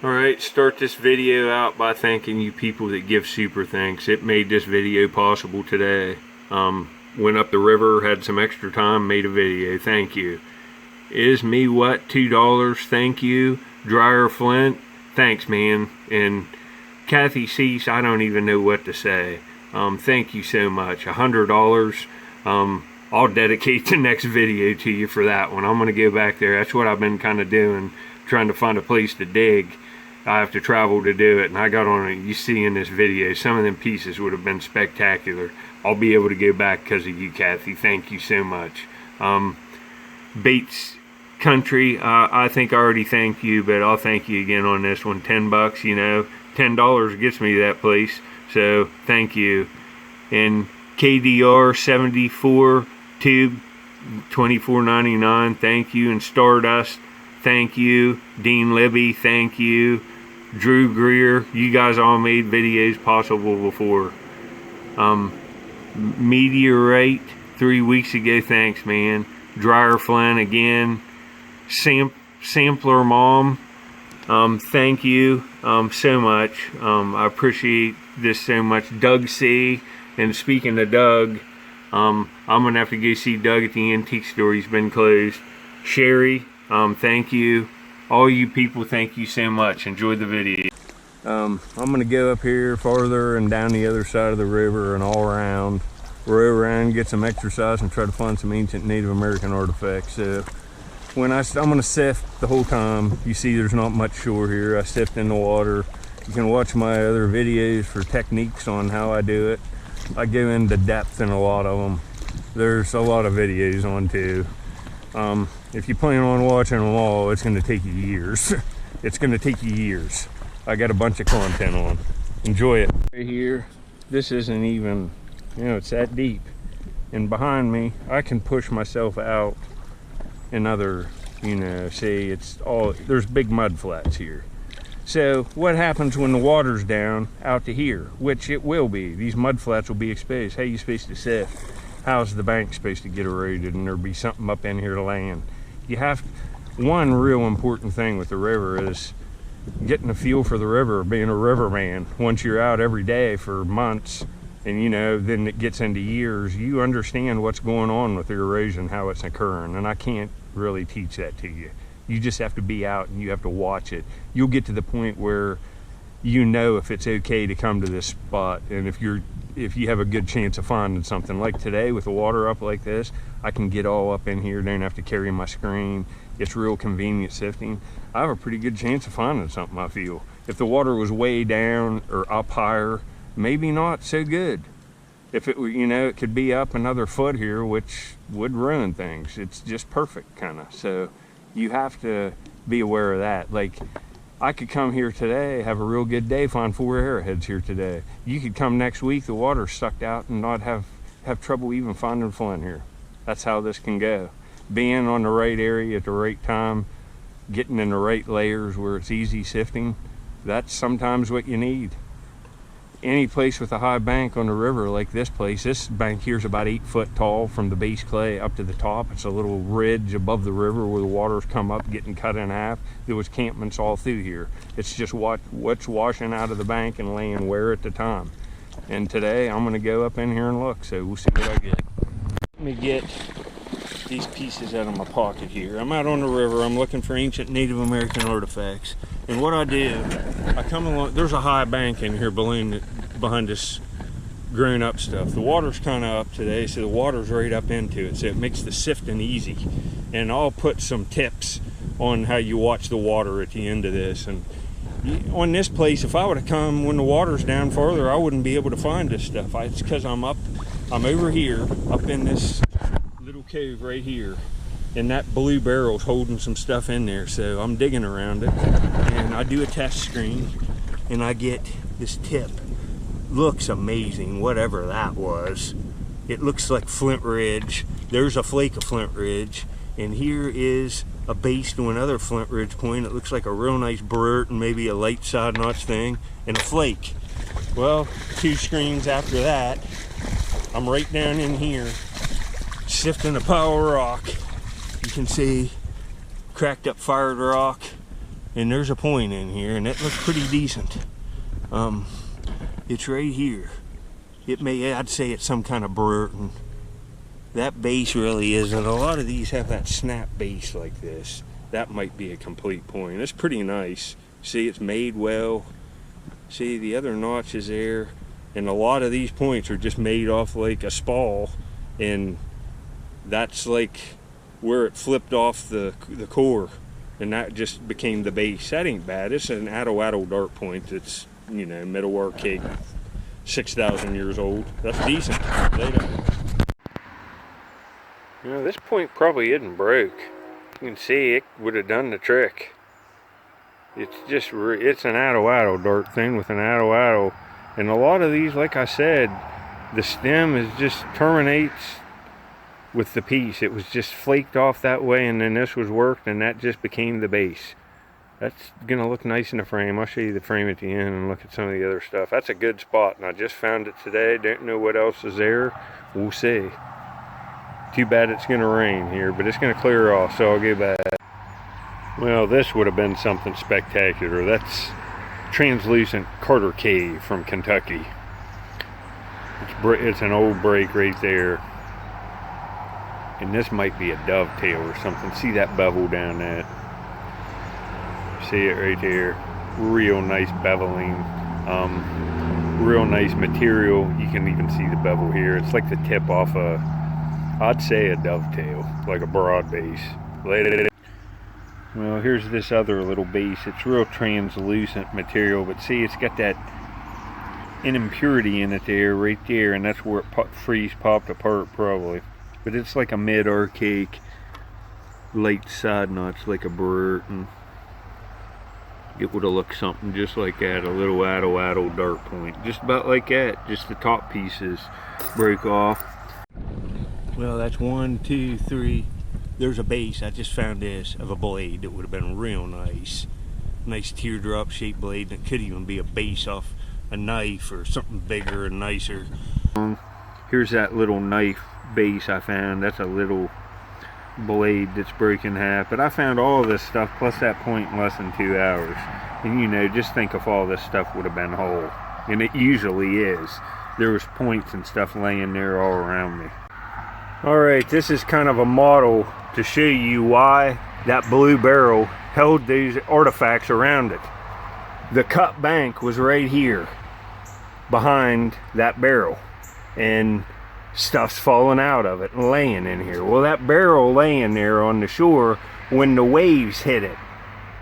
Alright, start this video out by thanking you people that give super thanks. It made this video possible today. Went up the river, had some extra time, made a video. Thank you. Is me what? $2. Thank you. Dryer Flint. Thanks, man. And Kathy Cease, I don't even know what to say. Thank you so much. $100. I'll dedicate the next video to you for that one. I'm going to go back there. That's what I've been kind of doing, trying to find a place to dig. I have to travel to do it, and I got on it. You see in this video, some of them pieces would have been spectacular. I'll be able to go back because of you, Kathy. Thank you so much. Bates Country, I think I already thanked you, but I'll thank you again on this one. $10, you know, $10 gets me to that place, so thank you. And KDR 74 tube, $24.99, thank you. And Stardust, thank you. Dean Libby, thank you. Drew Greer, you guys all made videos possible before. Meteorite, 3 weeks ago, thanks, man. Dryer Flynn again. Sampler Mom, thank you so much. I appreciate this so much. Doug C. And speaking of Doug, I'm gonna have to go see Doug at the antique store. He's been closed. Sherry, thank you. All you people, thank you so much. Enjoy the video. I'm gonna go up here farther and down the other side of the river and all around, row around, get some exercise, and try to find some ancient Native American artifacts. So when I'm gonna sift the whole time. You see there's not much shore here. I sift in the water. You can watch my other videos for techniques on how I do it. I go into depth in a lot of them. There's a lot of videos on too. If you plan on watching them all, it's going to take you years. It's going to take you years. I got a bunch of content on. Enjoy it. Right here, this isn't even, you know, it's that deep. And behind me, I can push myself out another, you know, see, it's all, there's big mud flats here. So what happens when the water's down out to here, which it will be? These mud flats will be exposed. How are you supposed to sift? How's the bank supposed to get eroded and there'll be something up in here to land? You have, one real important thing with the river is getting a feel for the river, being a riverman. Once you're out every day for months, and you know, then it gets into years, you understand what's going on with the erosion, how it's occurring, and I can't really teach that to you. You just have to be out and you have to watch it. You'll get to the point where you know if it's okay to come to this spot, and if you have a good chance of finding something. Like today with the water up like this, I can get all up in here, don't have to carry my screen. It's real convenient sifting. I have a pretty good chance of finding something, I feel. If the water was way down or up higher, maybe not so good. If it were, you know, it could be up another foot here, which would ruin things. It's just perfect, kind of. So you have to be aware of that. Like, I could come here today, have a real good day, find 4 arrowheads here today. You could come next week, the water's sucked out, and not have trouble even finding flint here. That's how this can go. Being on the right area at the right time, getting in the right layers where it's easy sifting, that's sometimes what you need. Any place with a high bank on the river like this place, this bank here is about 8 foot tall from the base clay up to the top. It's a little ridge above the river where the waters come up, getting cut in half. There was campments all through here. It's just what's washing out of the bank and laying where at the time. And today I'm gonna go up in here and look, so we'll see what I get. Let me get these pieces out of my pocket here. I'm out on the river, I'm looking for ancient Native American artifacts. And what I do, I come along, there's a high bank in here behind this grown up stuff. The water's kind of up today, so the water's right up into it, so it makes the sifting easy. And I'll put some tips on how you watch the water at the end of this. And on this place, if I would have come when the water's down farther, I wouldn't be able to find this stuff. It's because I'm over here, up in this little cove right here, and that blue barrel's holding some stuff in there, so I'm digging around it, and I do a test screen, and I get this tip. Looks amazing, whatever that was. It looks like Flint Ridge. There's a flake of Flint Ridge, and here is a base to another Flint Ridge point. It looks like a real nice burt and maybe a light side notch thing, and a flake. Well, 2 screens after that, I'm right down in here sifting a pile of rock. You can see cracked up fired rock, and there's a point in here, and it looks pretty decent. It's right here. I'd say it's some kind of Burton. That base really isn't. A lot of these have that snap base like this. That might be a complete point. It's pretty nice. See, it's made well. See, the other notch is there. And a lot of these points are just made off like a spall. And that's like where it flipped off the core. And that just became the base. That ain't bad. It's an Arrowhead dart point that's, you know, middle archaic, 6,000 years old. That's decent. You know, this point probably isn't broke. You can see it would have done the trick. It's just, it's an Arrowhead dart thing with an Arrowhead. And a lot of these, like I said, the stem is just terminates with the piece. It was just flaked off that way, and then this was worked, and that just became the base. That's gonna look nice in the frame. I'll show you the frame at the end and look at some of the other stuff. That's a good spot, and I just found it today. Don't know what else is there. We'll see. Too bad it's gonna rain here, but it's gonna clear off, so I'll go back. Well, this would have been something spectacular. That's translucent Carter Cave from Kentucky. It's an old break right there. And this might be a dovetail or something. See that bevel down that? See it right there? Real nice beveling. Real nice material. You can even see the bevel here. It's like the tip off I'd say a dovetail, like a broad base. Well, here's this other little base. It's real translucent material, but see, it's got that an impurity in it there, right there, and that's where it popped apart probably. But it's like a mid-archaic late side notch, like a Burton. It would have looked something just like that, a little Arrowhead dart point, just about like that. Just the top pieces break off. Well, that's 1, 2, 3. There's a base. I just found this of a blade that would have been real nice. Nice teardrop shaped blade. It could even be a base off a knife or something bigger and nicer. Here's that little knife base I found. That's a little blade that's broken in half. But I found all of this stuff plus that point in less than 2 hours. And you know, just think if all this stuff would have been whole. And it usually is. There was points and stuff laying there all around me. Alright, this is kind of a model to show you why that blue barrel held these artifacts around it. The cut bank was right here behind that barrel, and stuff's falling out of it and laying in here. Well, that barrel laying there on the shore, when the waves hit it,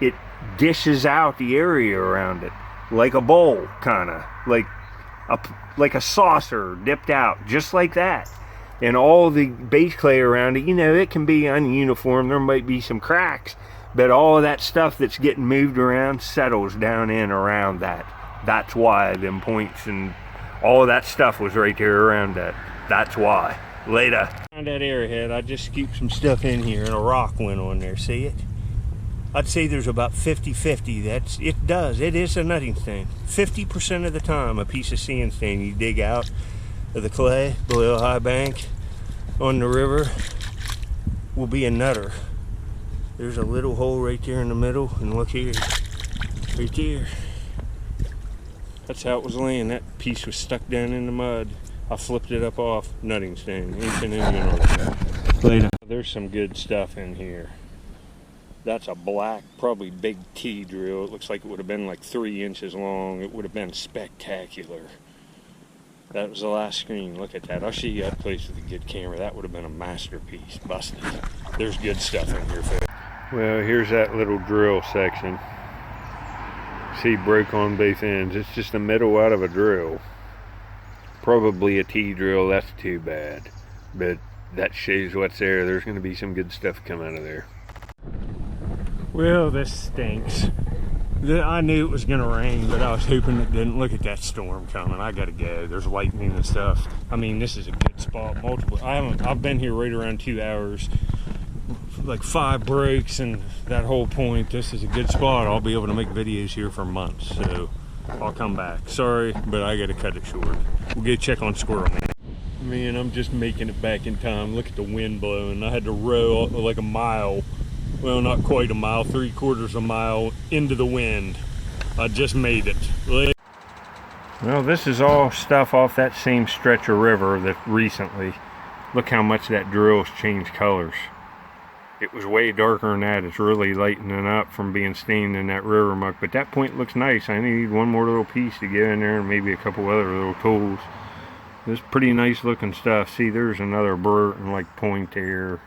it dishes out the area around it like a bowl, kind of like a saucer dipped out, just like that. And all the base clay around it, you know, it can be ununiform. There might be some cracks, but all of that stuff that's getting moved around settles down in around that. That's why them points and all of that stuff was right there around that. That's why. Later. Found that arrowhead. I just scooped some stuff in here and a rock went on there. See it? I'd say there's about 50-50. It is a nutting stain. 50% of the time, a piece of sandstone you dig out of the clay below a high bank on the river will be a nutter. There's a little hole right there in the middle, and look here, right there. That's how it was laying. That piece was stuck down in the mud. I flipped it up off, nutting stain, ancient Indian artifact. Later. There's some good stuff in here. That's a black, probably big T drill. It looks like it would have been like 3 inches long. It would have been spectacular. That was the last screen. Look at that. I'll show you that place with a good camera. That would have been a masterpiece. Busted. There's good stuff in here, folks. Well, here's that little drill section. See, broke on both ends. It's just the middle out of a drill. Probably a T drill. That's too bad. But that shows what's there. There's going to be some good stuff come out of there. Well, this stinks. I knew it was going to rain, but I was hoping it didn't. Look at that storm coming. I got to go. There's lightning and stuff. I mean, this is a good spot. I've been here right around 2 hours. Like 5 breaks and that whole point. This is a good spot. I'll be able to make videos here for months, so I'll come back. Sorry, but I got to cut it short. We'll go check on Squirrel Man. Man, I'm just making it back in time. Look at the wind blowing. I had to row like a mile Well, not quite a mile, 3/4 a mile into the wind. I just made it. Well, this is all stuff off that same stretch of river that recently. Look how much that drill's changed colors. It was way darker than that. It's really lightening up from being stained in that river muck. But that point looks nice. I need one more little piece to get in there and maybe a couple other little tools. This is pretty nice looking stuff. See, there's another Burton like point there.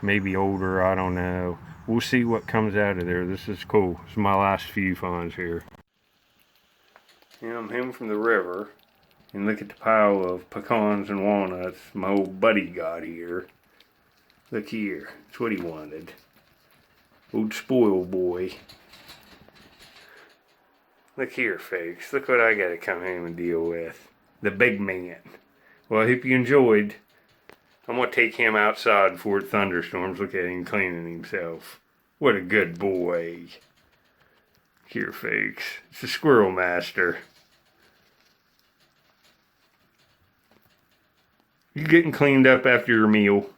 Maybe older, I don't know. We'll see what comes out of there. This is cool. This is my last few finds here. Yeah, I'm home from the river. And look at the pile of pecans and walnuts my old buddy got here. Look here. That's what he wanted. Old spoil boy. Look here, folks. Look what I gotta come home and deal with. The big man. Well, I hope you enjoyed. I'm gonna take him outside before it thunderstorms. Look at him cleaning himself. What a good boy. Here, folks. It's the Squirrel Master. You getting cleaned up after your meal?